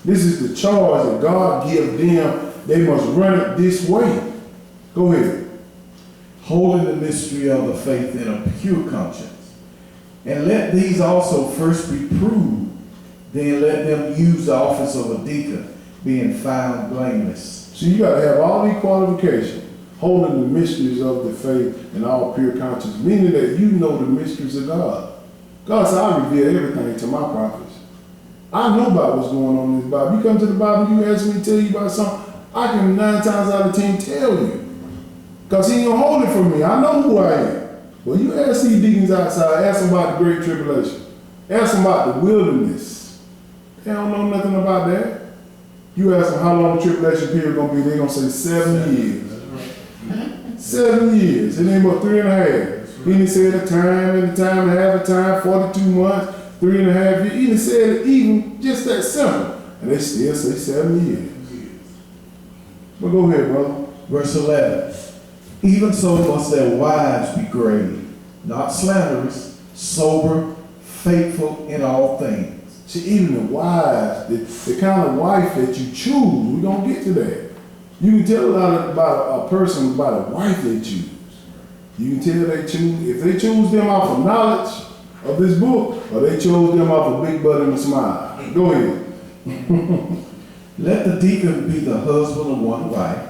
This is the charge that God gives them. They must run it this way. Go ahead. Holding the mystery of the faith in a pure conscience. And let these also first be proved, then let them use the office of a deacon, being found blameless. So you got to have all these qualifications. Holding the mysteries of the faith in all pure conscience, meaning that you know the mysteries of God. God said, I reveal everything to my prophets. I know about what's going on in this Bible. You come to the Bible, you ask me to tell you about something, I can 9 times out of 10 tell you. Because he ain't gonna hold it from me. I know who I am. Well, you ask these deacons outside, ask them about the great tribulation. Ask them about the wilderness. They don't know nothing about that. You ask them how long the tribulation period gonna be, they're gonna say 7 years. 7 years. It ain't but 3.5. He didn't say the time and the time and half the time, 42 months, 3.5 years. He didn't say it even just that simple. And they still say 7 years. But go ahead, brother. Verse 11. Even so must their wives be grave, not slanderous, sober, faithful in all things. See, even the wives, the kind of wife that you choose, we don't get to that. You can tell a lot about a person by the wife they choose. You can tell they choose, if they choose them off of knowledge of this book, or they chose them off a big butt and a smile. Go ahead. Let the deacon be the husband of one wife,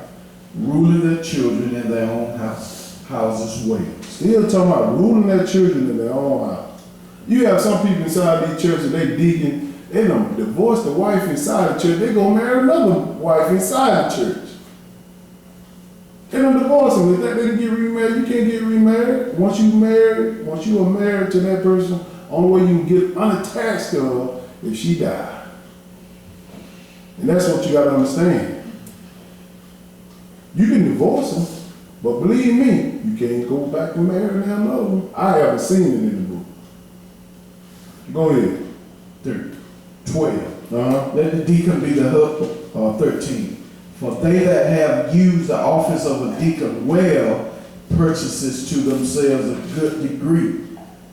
ruling their children in their own houses well. Still talking about ruling their children in their own house. You have some people inside these churches, they deacon, they don't divorce the wife inside the church, they go marry another wife inside the church. They don't divorce them. If that didn't get remarried, you can't get remarried. Once you are married to that person, only way you can get unattached to her if she died. And that's what you got to understand. You can divorce them, but believe me, you can't go back and marry another one. I haven't seen it in the book. Go ahead. 12. Uh-huh. Let the deacon be the husband. 13. For they that have used the office of a deacon well purchases to themselves a good degree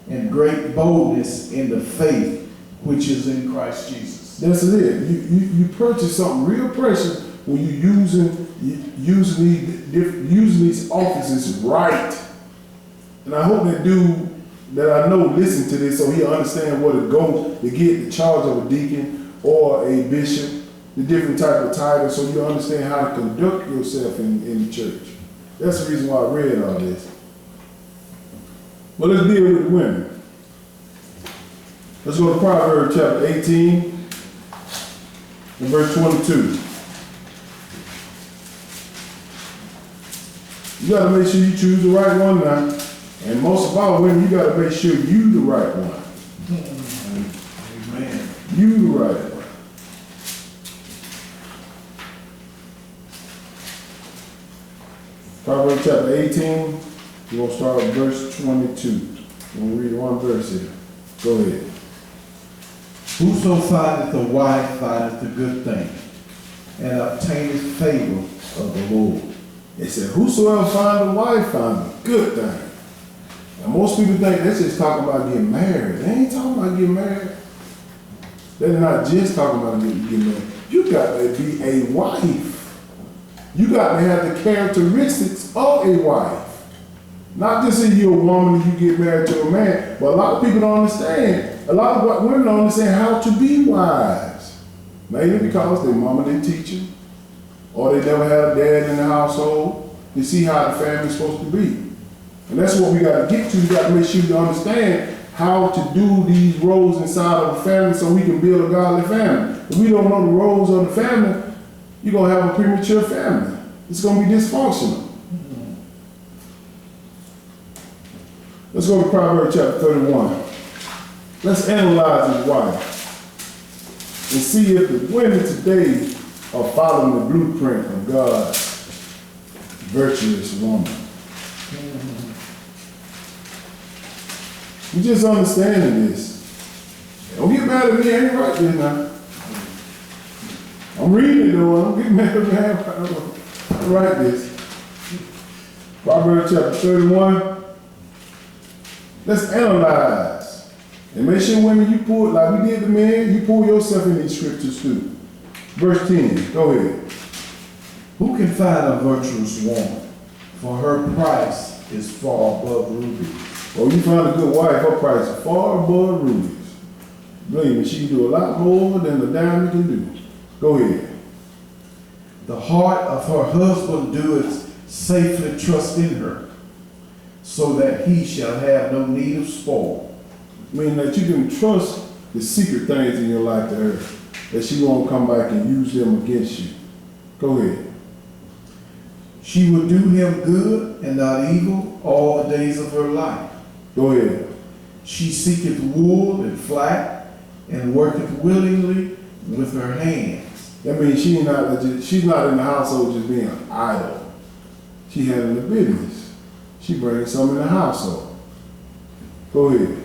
and great boldness in the faith which is in Christ Jesus. That's it. You purchase something real precious when you're using these offices right. And I hope that dude that I know listen to this so he'll understand what it goes to get the charge of a deacon or a bishop, the different type of titles, so you understand how to conduct yourself in the church. That's the reason why I read all this. But let's deal with the women. Let's go to Proverbs chapter 18 and verse 22. You got to make sure you choose the right one now. And most of all, women, you got to make sure you the right one. Amen. You the right one. Proverbs chapter 18, we're going to start with verse 22. We'll read one verse here. Go ahead. Whoso findeth a wife findeth a good thing, and obtaineth favor of the Lord. It said, whosoever find a wife find a good thing. And most people think that's just talking about getting married. They ain't talking about getting married. They're not just talking about getting married. You got to be a wife. You got to have the characteristics of a wife. Not just say you're a woman and you get married to a man, but a lot of people don't understand. A lot of women don't understand how to be wives. Maybe because their mama didn't teach them, or they never had a dad in the household to see how the family's supposed to be. And that's what we got to get to. We got to make sure you understand how to do these roles inside of a family so we can build a godly family. If we don't know the roles of the family, you're going to have a premature family. It's going to be dysfunctional. Let's go to Proverbs chapter 31. Let's analyze his wife and see if the women today are following the blueprint of God's virtuous woman. You just understanding this. Don't get mad at me, I ain't right this now. I'm reading it though, don't get mad at me, I ain't write this. Proverbs chapter 31. Let's analyze. And make sure women you pull, like we did the men, you pull yourself in these scriptures too. Verse 10, go ahead. Who can find a virtuous woman? For her price is far above rubies. Oh, you find a good wife, her price is far above rubies. Believe me, she can do a lot more than a diamond can do. Go ahead. The heart of her husband doeth safely trust in her, so that he shall have no need of spoil. Meaning that you can trust the secret things in your life to her, that she won't come back and use them against you. Go ahead. She will do him good and not evil all the days of her life. Go ahead. She seeketh wool and flax, and worketh willingly with her hands. That means she's not in the household just being idle. She handling the business. She brings some in the household. Go ahead.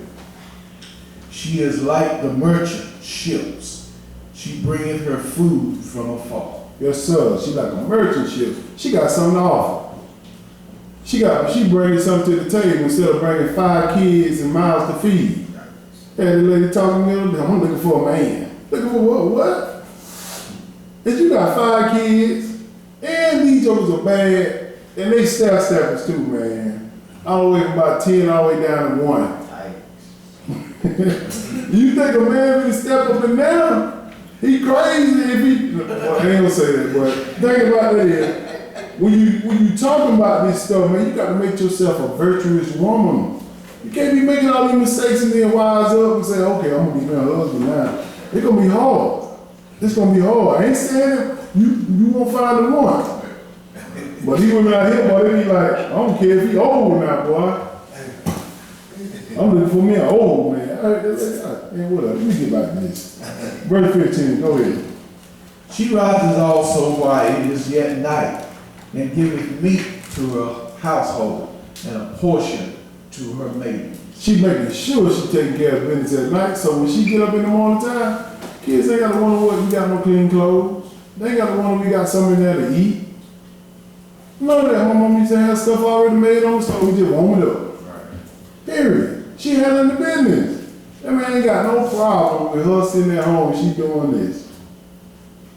She is like the merchant ships. She bringeth her food from afar. Yes, sir. She like a merchant ship. She got something to offer. She brings something to the table instead of bringing 5 kids and mouths to feed. Had the lady talking to me, I'm looking for a man. Looking for what? If you got 5 kids, and these jokers are bad, and they steppers too, man. All the way from about 10 all the way down to 1. You think a man will step up and down? He crazy if he, well, I ain't gonna say that, but think about that is, when you talking about this stuff, man, you gotta make yourself a virtuous woman. You can't be making all these mistakes and then wise up and say, okay, I'm gonna be my husband now. It's gonna be hard. It's gonna be hard. I ain't saying you won't find the one. But he went out here, boy, they be like, I don't care if he old now, boy. I'm looking for me an old man. Man, whatever. Let me get back to this. Verse 15, go ahead. She rises also while it is yet night, and giveth meat to her household, and a portion to her maidens. She making sure she taking care of business at night, so when she get up in the morning time, kids ain't got to wonder what we got no clean clothes. They ain't got to wonder we got something in there to eat. None of that. My mom used to have stuff already made on the stove. We just warm it up. Period. She handling the business. That man ain't got no problem with her sitting at home and she doing this.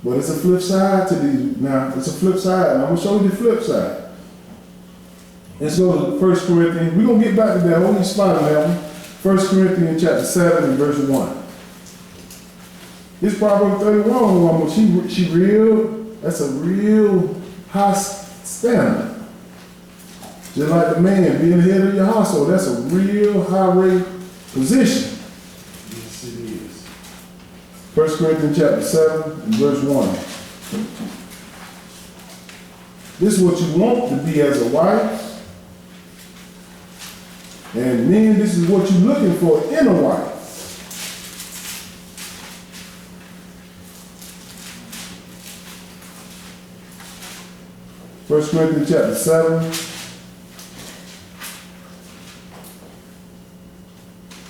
But it's a flip side to these. Now, it's a flip side, and I'm going to show you the flip side. Let's go to 1 Corinthians. We're going to get back to that. Hold your spot on that one. 1 Corinthians chapter 7 and verse 1. This Proverbs 31 woman, she real, that's a real high standard. Just like the man being the head of your household, that's a real high rate position. Yes, it is. 1 Corinthians chapter 7 and verse 1. This is what you want to be as a wife. And men, this is what you're looking for in a wife. First Corinthians chapter 7.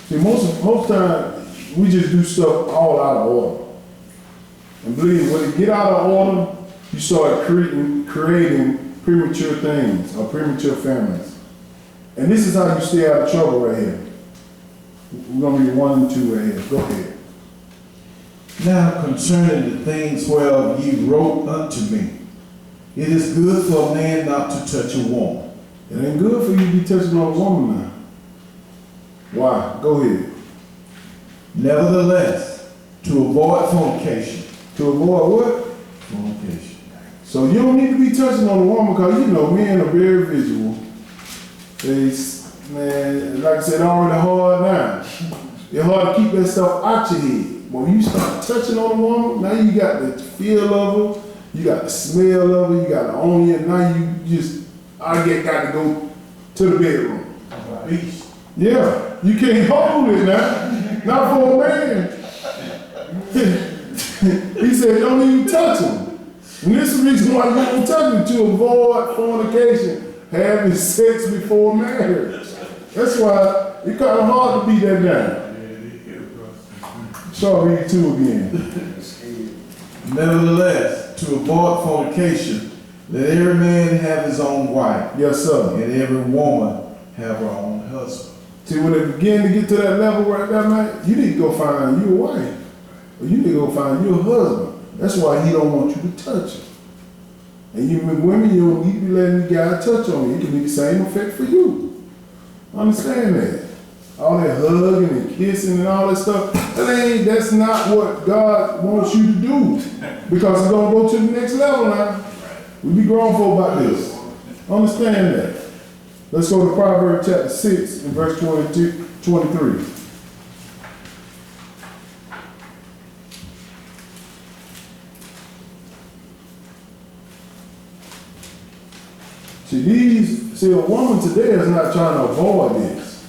See, most time we just do stuff all out of order. And believe me, when it get out of order, you start creating premature things or premature families. And this is how you stay out of trouble right here. We're gonna be 1 and 2 right here. Go ahead. Now concerning the things whereof ye wrote unto me, it is good for a man not to touch a woman. It ain't good for you to be touching on a woman now. Why? Go ahead. Nevertheless, to avoid fornication. To avoid what? Fornication. So you don't need to be touching on a woman because you know men are very visual. Man, like I said, already hard now. It's hard to keep that stuff out your head. When you start touching on a woman, now you got the feel of her, you got the smell of her, you got the own you. Now you just, got to go to the bedroom. Beast. Yeah, you can't hold it now. Not for a man. He said, don't even touch him. And this is the reason why you don't touch him, to avoid fornication, having sex before marriage. That's why it's kind of hard to beat that down. Start reading 2 again. Nevertheless, to avoid fornication, let every man have his own wife, Yes, sir. and every woman have her own husband. See, when it begin to get to that level right there, man, you need to go find you a wife. Or you need to go find you a husband. That's why he don't want you to touch her. And you women, you don't need to be letting the guy touch on you. It can be the same effect for you. Understand that. All that hugging and kissing and all that stuff, that's not what God wants you to do. Because it's gonna go to the next level now. We be grown for about this. Understand that. Let's go to Proverbs chapter 6 and verse 23. See, a woman today is not trying to avoid this.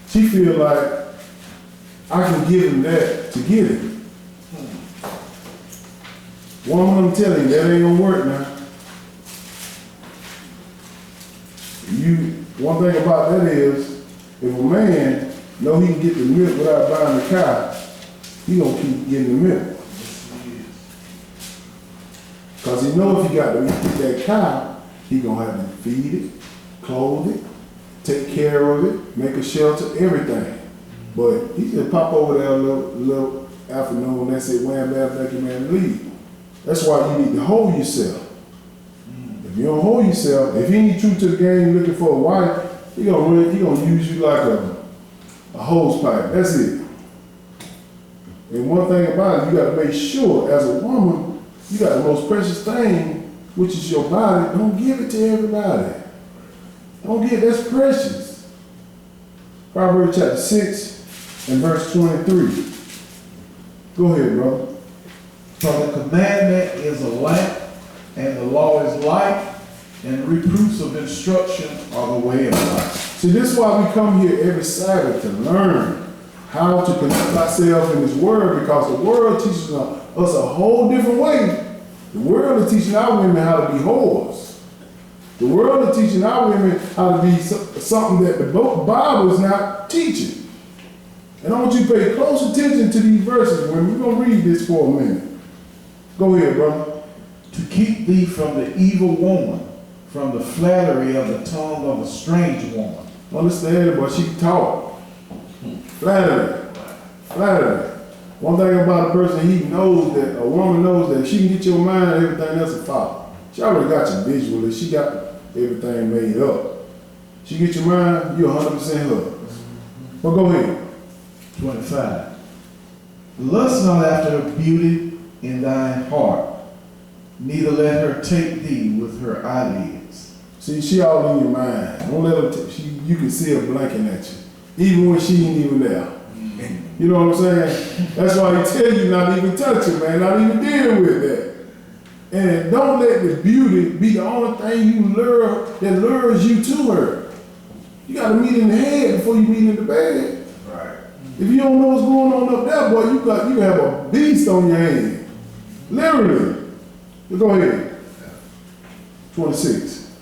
She feel like I can give him that to get it. Woman, I'm telling you, that ain't gonna work now. One thing about that is, if a man know he can get the milk without buying the cow, he gonna keep getting the milk. Cause he know if he got to get that cow, he gonna have to feed it, clothe it, take care of it, make a shelter, everything. But he just pop over there a little afternoon, that's it, wham, bam, thank you, man, leave. That's why you need to hold yourself. If you don't hold yourself, if he ain't true to the game looking for a wife, he gonna use you like a hose pipe. That's it. And one thing about it, you gotta make sure as a woman, you got the most precious thing, which is your body. Don't give it to everybody. That's precious. Proverbs chapter 6 and verse 23. Go ahead, brother. For the commandment is a lamp, and the law is light, and reproofs of instruction are the way of life. See, this is why we come here every Sabbath to learn how to conduct ourselves in this word, because the world teaches us a whole different way. The world is teaching our women how to be whores. The world is teaching our women how to be something that the Bible is not teaching. And I want you to pay close attention to these verses when we're going to read this for a minute. Go ahead, brother. To keep thee from the evil woman, from the flattery of the tongue of a strange woman. Understand it, but she talk. Flattery. One thing about a person, a woman knows that she can get your mind, everything else will follow. She already got you visually, she got everything made up. She get your mind, you're 100% her. But go ahead. 25. Lust not after her beauty in thine heart, neither let her take thee with her eyelids. See, she all in your mind. Don't let her, you can see her blinking at you, even when she ain't even there. You know what I'm saying? That's why he tell you not even touch it, man, not even deal with that. And don't let the beauty be the only thing that lures you to her. You gotta meet in the head before you meet in the bed. Right. If you don't know what's going on up there, boy, you have a beast on your hand. Literally. But go ahead. 26.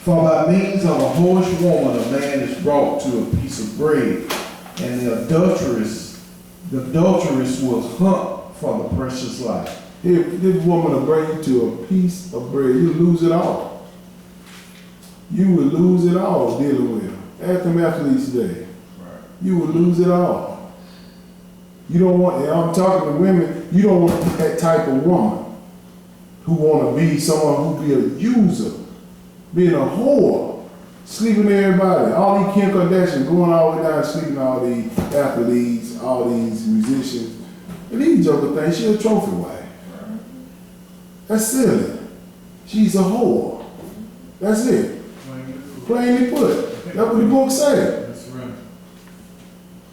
For by means of a whorish woman a man is brought to a piece of bread, and the adulteress will hunt for the precious life. If this woman will bring you to a piece of bread, you lose it all. You will lose it all dealing with her. Ask them athletes today. Right. You will lose it all. You don't want, and I'm talking to women, you don't want that type of woman who want to be someone who be a user, being a whore, sleeping with everybody. All these Kim Kardashian going all the way down sleeping all these athletes, all these musicians. And these joker things, she a trophy wife. That's silly. She's a whore. That's it. Plainly put. That's what the book say. That's right.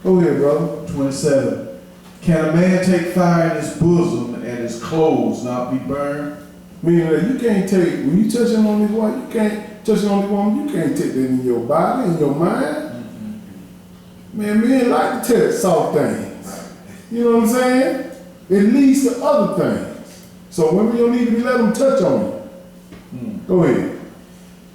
Go ahead, brother. 27. Can a man take fire in his bosom and his clothes not be burned? Meaning that you can't take, when you touching on this wife, you can't touching on this woman, you can't take that in your body, in your mind. Man, men like to touch soft things. You know what I'm saying? At least the other things. So women, you don't need to be letting them touch on you. Go ahead.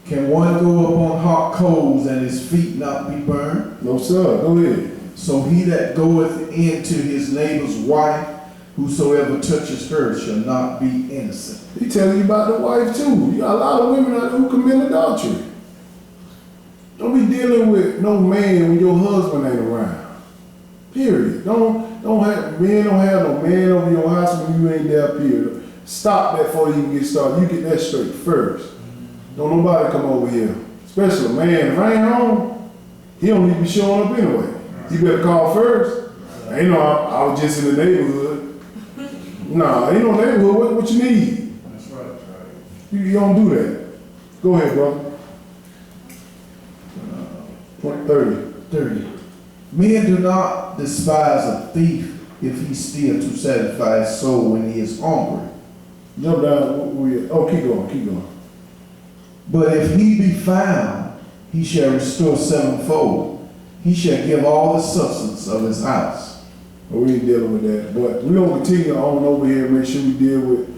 Can one go upon hot coals and his feet not be burned? No, sir. Go ahead. So he that goeth into his neighbor's wife, whosoever touches her shall not be innocent. He telling you about the wife too. You got a lot of women out there who commit adultery. Don't be dealing with no man when your husband ain't around. Period. Men don't have no man over your house when you ain't there, period. stop that before you even get started. You get that straight first. Don't nobody come over here, especially a man. If I ain't home, he don't need to be showing up anyway. You better call first. Ain't no, I was just in the neighborhood. Nah, ain't no neighborhood. What you need? That's right. You don't do that. Go ahead, brother. 30. 30. Men do not despise a thief if he steal to satisfy his soul when he is hungry. Jump down. Oh, keep going, keep going. But if he be found, he shall restore sevenfold. He shall give all the substance of his house. Well, we ain't dealing with that, but we're going to continue on over here and make sure we deal with,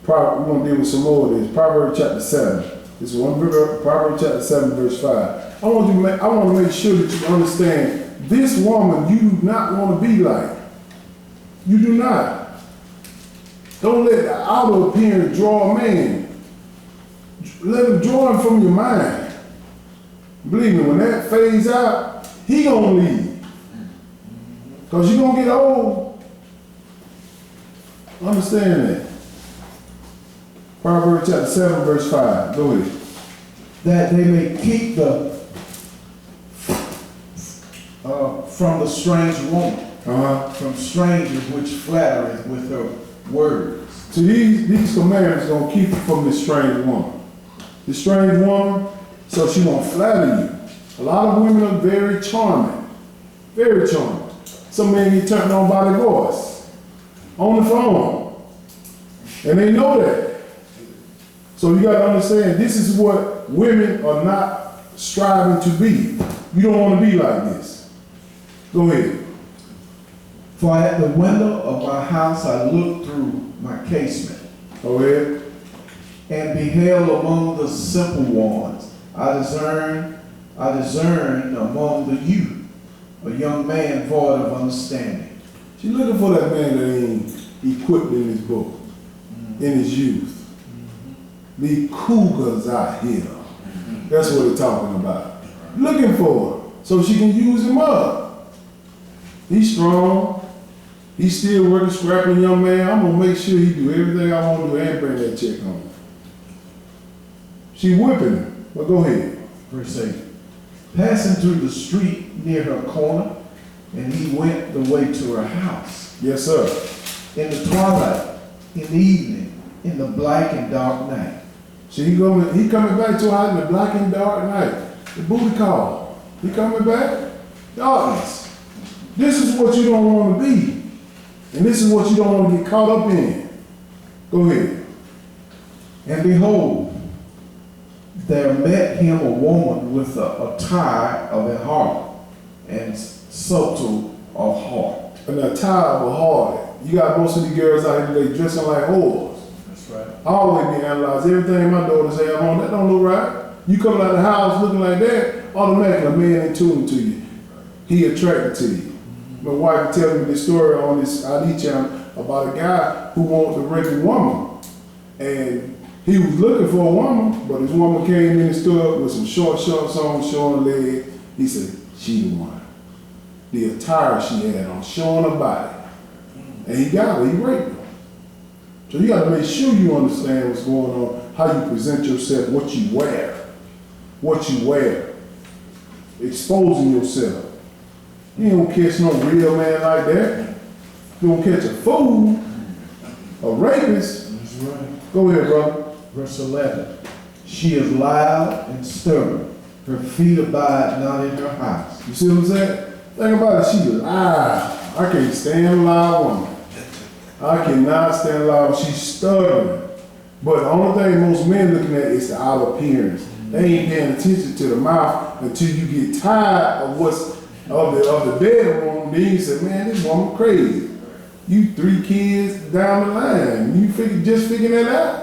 we're going to deal with some more of this. Proverbs chapter 7. This is one verse, Proverbs chapter 7, verse 5. I want to make sure that you understand, this woman you do not want to be like. You do not. Don't let the outer appearance draw a man. Let him draw him from your mind. Believe me, when that fades out, he gonna leave. Because you're gonna get old. Understand that. Proverbs chapter 7, verse 5. Go ahead. That they may keep from the strange woman, from strangers which flattereth with her words. So these commandments are going to keep you from this strange woman. This strange woman, so she won't flatter you. A lot of women are very charming. Very charming. Some men get turned on by their voice. On the phone. And they know that. So you got to understand, this is what women are not striving to be. You don't want to be like this. Go ahead. For at the window of my house I looked through my casement. Go ahead. And beheld among the simple ones. I discerned among the youth a young man void of understanding. She's looking for that man that ain't equipped in his book, in his youth. The cougars out here. That's what they're talking about. Looking for her so she can use him up. He's strong. He's still working, scrapping young man. I'm gonna make sure he do everything I want to do and bring that check home. She whipping him, but go ahead. Verse 8. Passing through the street near her corner, and he went the way to her house. Yes, sir. In the twilight, in the evening, in the black and dark night. See, he coming back to her in the black and dark night. The booty call. He coming back. Darkness. This is what you don't want to be. And this is what you don't want to get caught up in. Go ahead. And behold, there met him a woman with a tie of a harlot and subtle of heart. And a tie of a harlot. You got most of the girls out here today dressing like whores. That's right. I always be analyzed. Everything my daughters have on, that don't look right. You coming out of the house looking like that, automatically a man ain't tuned to you. He attracted to you. My wife telling me this story on this ID channel about a guy who wanted to rape a woman. And he was looking for a woman, but his woman came in and stood up with some short shorts on, showing her leg. He said, she the one. The attire she had on, showing her body. And he got her, he raped her. So you gotta make sure you understand what's going on, how you present yourself, what you wear. What you wear. Exposing yourself. You don't catch no real man like that. You don't catch a fool, a rapist. That's right. Go ahead, brother. Verse 11. She is loud and stubborn. Her feet abide not in her house. You see what I'm saying? Think about it. She loud. I can't stand a loud woman. I cannot stand a loud woman. She's stubborn. But the only thing most men looking at is the outer appearance. They ain't paying attention to the mouth until you get tired of what's of the bedroom. Then you say, man, this woman crazy. You 3 kids down the line. You just figuring that out?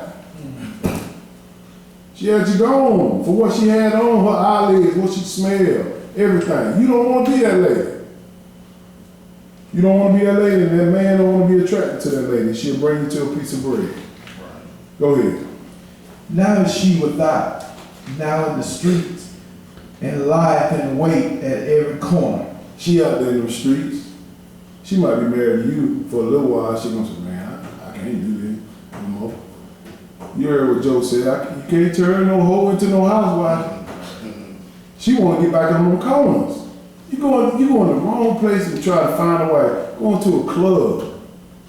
She had you gone for what she had on, her eyelids, what she smelled, everything. You don't want to be that lady. You don't want to be that lady, and that man don't want to be attracted to that lady. She'll bring you to a piece of bread. Go ahead. Now is she without, now in the streets, and lieth in wait at every corner. She out there in the streets. She might be married to you for a little while. She gonna say, man, I can't do this. I'm You heard what Joe said. You can't turn no hoe into no housewife. She want to get back on them corners. You going the wrong place and try to find a way. Going to a club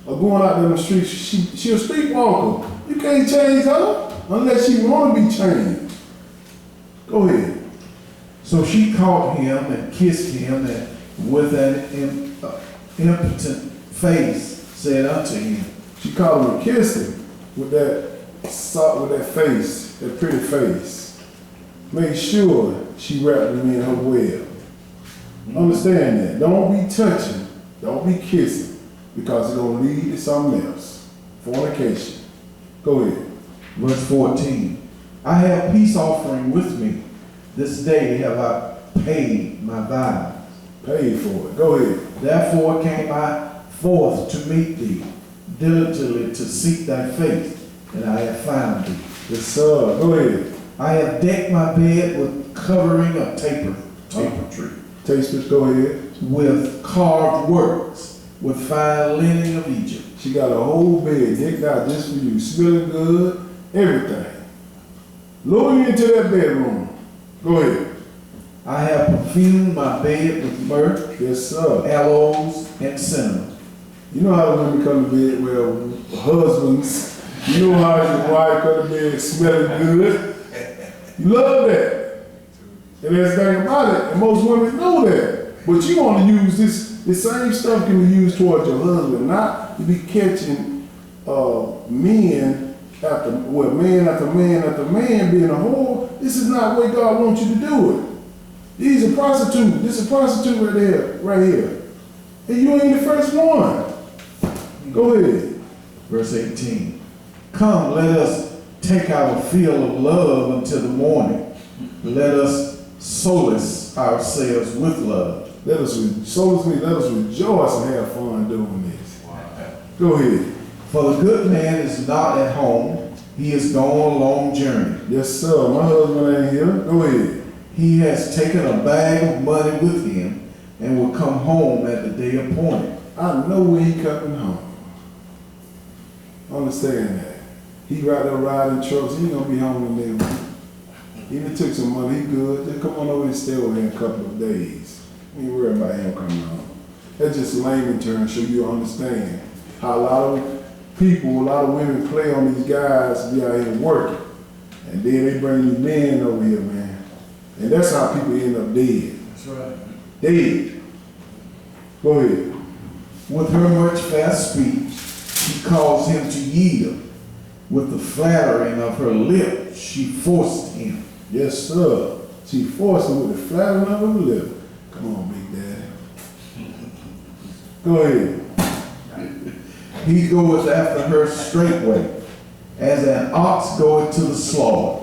or going out in the streets. She a streetwalker. You can't change her unless she want to be changed. Go ahead. So she caught him and kissed him, and with an impotent face said unto him. She called him and kissed him with that face, that pretty face. Make sure she wrapped him in her web. Understand that. Don't be touching, don't be kissing, because it's going to lead to something else. Fornication. Go ahead. Verse 14. I have peace offering with me. This day have I paid my vows. Paid for it. Go ahead. Therefore came I forth to meet thee, diligently to seek thy face, and I have found thee. Yes, sir. Go ahead. I have decked my bed with covering of tapestry, Tasters, go ahead. with carved works, with fine linen of Egypt. She got a whole bed decked out just for you, smelling good, everything. Lure you into that bedroom. Go ahead. I have perfumed my bed with myrrh, Yes, sir. aloes, and cinnamon. You know how the women come to bed, well, husbands, you know how your wife come to bed smelling good. You love that. And that's the thing about it, and most women know that. But you want to use the same stuff can be used towards your husband, not to be catching man after man after man being a whore. This is not the way God wants you to do it. These are prostitutes. This is a prostitute right here. And you ain't the first one. Go ahead. Verse 18. Come, let us take our fill of love until the morning. Let us solace ourselves with love. Let us rejoice and have fun doing this. Go ahead. For the good man is not at home. He is gone a long journey. Yes, sir. My husband ain't here. Go ahead. He has taken a bag of money with him and will come home at the day appointed. I know when he coming home. Understand that. He right there riding trucks. He gonna be home in there. He even took some money. He good. Just come on over and stay over here a couple of days. You ain't worry about him coming home. That's just layman terms so you understand how a lot of people, a lot of women play on these guys to be out here working. And then they bring these men over here, man. And that's how people end up dead. That's right. Dead. Go ahead. With her much fast speech, she caused him to yield. With the flattering of her lips, she forced him. Yes, sir. She forced him with the flattering of her lip. Come on, Big Daddy. Go ahead. He goeth after her straightway, as an ox goeth to the slaughter.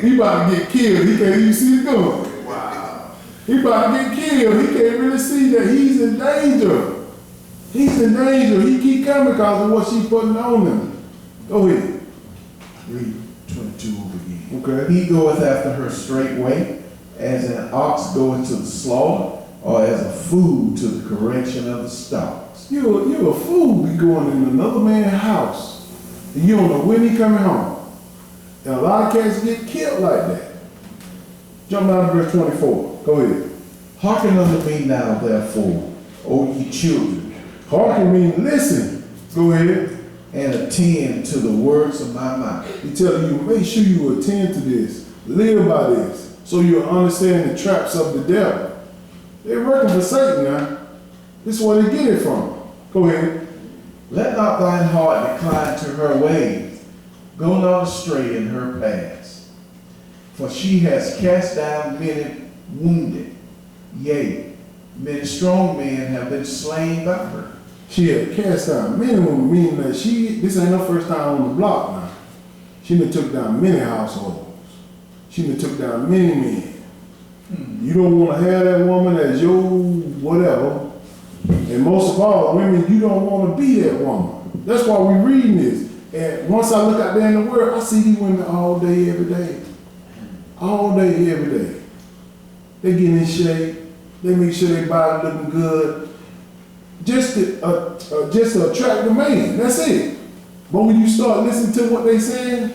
He about to get killed. He can't even see it going. Wow. He about to get killed. He can't really see that he's in danger. He's in danger. He keep coming because of what she putting on him. Go ahead. Read 22 over again. Okay. He goeth after her straightway, as an ox goeth to the slaughter, or as a fool to the correction of the stocks. You're a fool be going in another man's house. And you don't know when he coming home. And a lot of cats get killed like that. Jump down to verse 24. Go ahead. Hearken unto me now, therefore, O ye children, Hearken means listen. Go ahead. and attend to the words of my mouth. He telling you, make sure you attend to this. Live by this. So you'll understand the traps of the devil. They're working for Satan now. This is where they get it from. Go ahead. Let not thine heart decline to her ways. Go not astray in her paths. For she has cast down many wounded. Yea, many strong men have been slain by her. She had cast down many women, meaning that this ain't her first time on the block now. She done took down many households. She done took down many men. You don't want to have that woman as your whatever. And most of all, women, you don't want to be that woman. That's why we're reading this. And once I look out there in the world, I see these women all day, every day. All day, every day. They get in shape. They make sure their body looking good. Just to attract the man. That's it. But when you start listening to what they saying,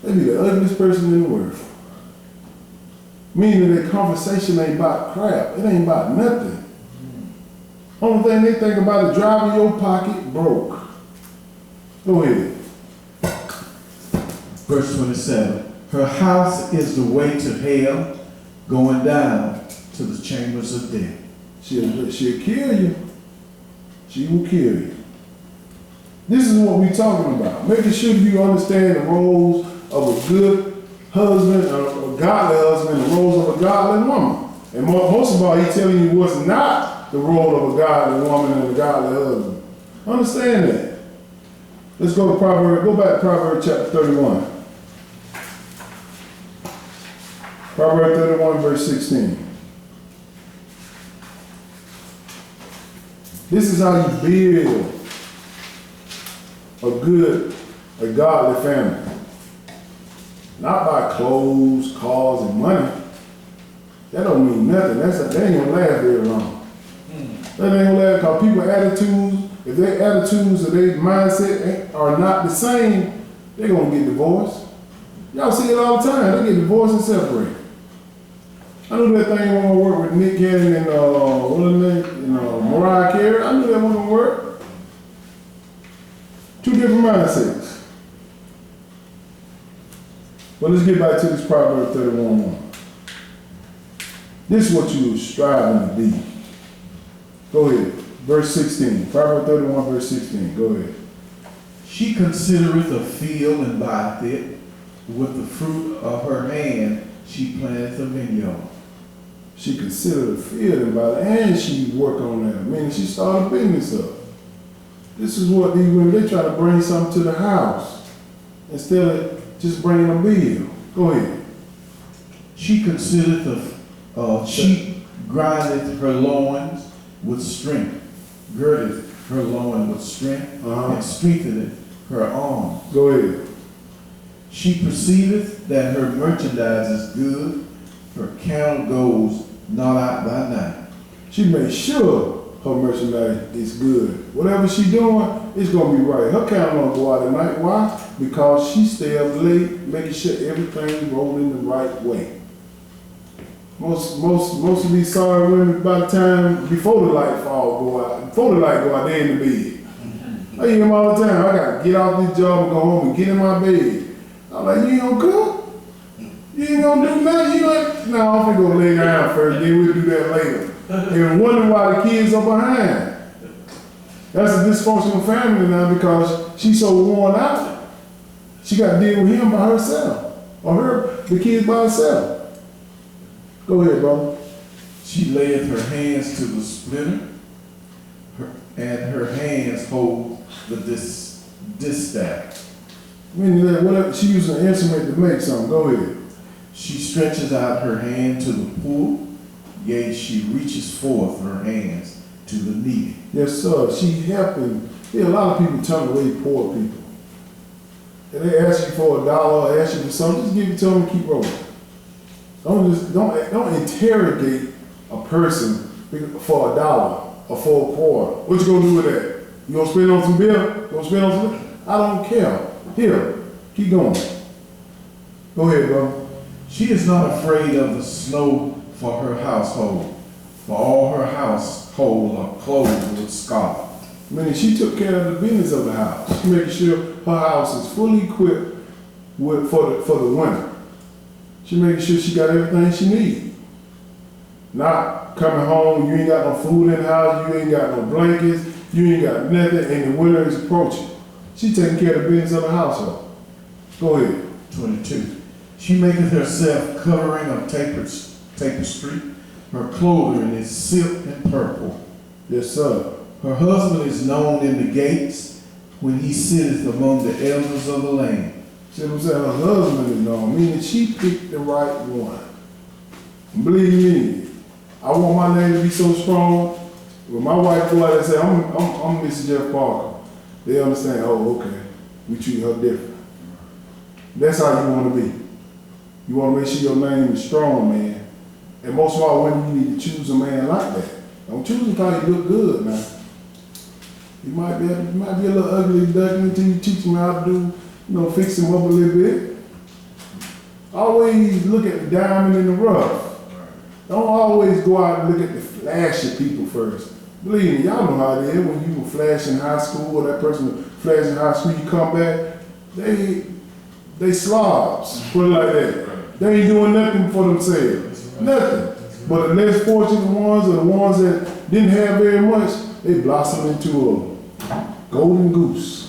they be the ugliest person in the world. Meaning their conversation ain't about crap. It ain't about nothing. Only thing they think about is driving your pocket broke. Go ahead. Verse 27. Her house is the way to hell, going down to the chambers of death. She'll kill you. She will kill you. This is what we're talking about. Making sure you understand the roles of a good husband, a godly husband, the roles of a godly woman. And most of all, he's telling you what's not the role of a godly woman and a godly husband. Understand that. Let's go to Proverbs. Go back to Proverbs chapter 31. Proverbs 31, verse 16. This is how you build a godly family. Not by clothes, cars, and money. That don't mean nothing. That ain't gonna last very long. That ain't gonna last because people's attitudes, if their attitudes or their mindset are not the same, they're gonna get divorced. Y'all see it all the time. They get divorced and separate. I knew that thing wasn't gonna work with Nick Cannon and Mariah Carey. I knew that wasn't gonna work. Two different mindsets. But let's get back to this Proverbs 31:1. This is what you were striving to be. Go ahead. Verse 16. Proverbs 31, verse 16. Go ahead. She considereth a field and buyeth it. With the fruit of her hand she planteth a vineyard. She considered a field and by the and she work on that. Meaning she started a business up. This is what these women, they try to bring something to the house instead of just bringing a bill. Go ahead. She considereth she grindeth her loins with strength, girdeth her loin with strength, and strengtheneth her arms. Go ahead. She perceiveth that her merchandise is good, her cattle goes not out by night. She makes sure her merchandise is good. Whatever she doing, it's gonna be right. Her cattle don't go out at night. Why? Because she stay up late, making sure everything's rolling the right way. Most of these sorry women, by the time before the light go out, they in the bed. I hear them all the time. I gotta get off this job and go home and get in my bed. I'm like, you ain't gonna cook? You ain't gonna do nothing? You like, no, I'm gonna go lay down first, then we'll do that later. And wonder why the kids are behind. That's a dysfunctional family now because she's so worn out. She got to deal with him by herself, or the kids by herself. Go ahead, brother. She layeth her hands to the splitter, and her hands hold the distaff. Meaning that whatever she using an instrument to make something. Go ahead. She stretches out her hand to the poor, yea, she reaches forth her hands to the needy. Yes, sir. She helping. There are a lot of people turn away poor people. And they ask you for $1 or ask you for something, just give it to them and keep rolling. Don't interrogate a person for $1 or for a quarter. What you gonna do with that? You gonna spend on some beer? You gonna spend on some? I don't care. Here, keep going. Go ahead, bro. She is not afraid of the snow for her household, for all her household are clothed with scarlet. Meaning she took care of the business of the house. She making sure her house is fully equipped for the winter. She making sure she got everything she needs. Not coming home, you ain't got no food in the house, you ain't got no blankets, you ain't got nothing, and the winter is approaching. She taking care of the business of the household. Go ahead. 22. She maketh herself covering of tapestry. Her clothing is silk and purple. Yes, sir. Her husband is known in the gates when he sitteth among the elders of the land. See what I'm saying? Her husband is known, meaning she picked the right one. And believe me, I want my name to be so strong. When my wife go out and say, I'm Mr. Jeff Parker, they understand, oh, okay, we treat her different. That's how you want to be. You want to make sure your name is strong, man. And most of all, women, you need to choose a man like that. Don't choose him because he look good, man. You might be a little ugly duckling until you teach them how to do, fix them up a little bit. Always look at the diamond in the rough. Don't always go out and look at the flash of people first. Believe me, y'all know how it is when you were flash in high school, or that person flash in high school, you come back, they slobs, put it like that. They ain't doing nothing for themselves. Nothing. But the less fortunate ones, or the ones that didn't have very much, they blossom into a golden goose.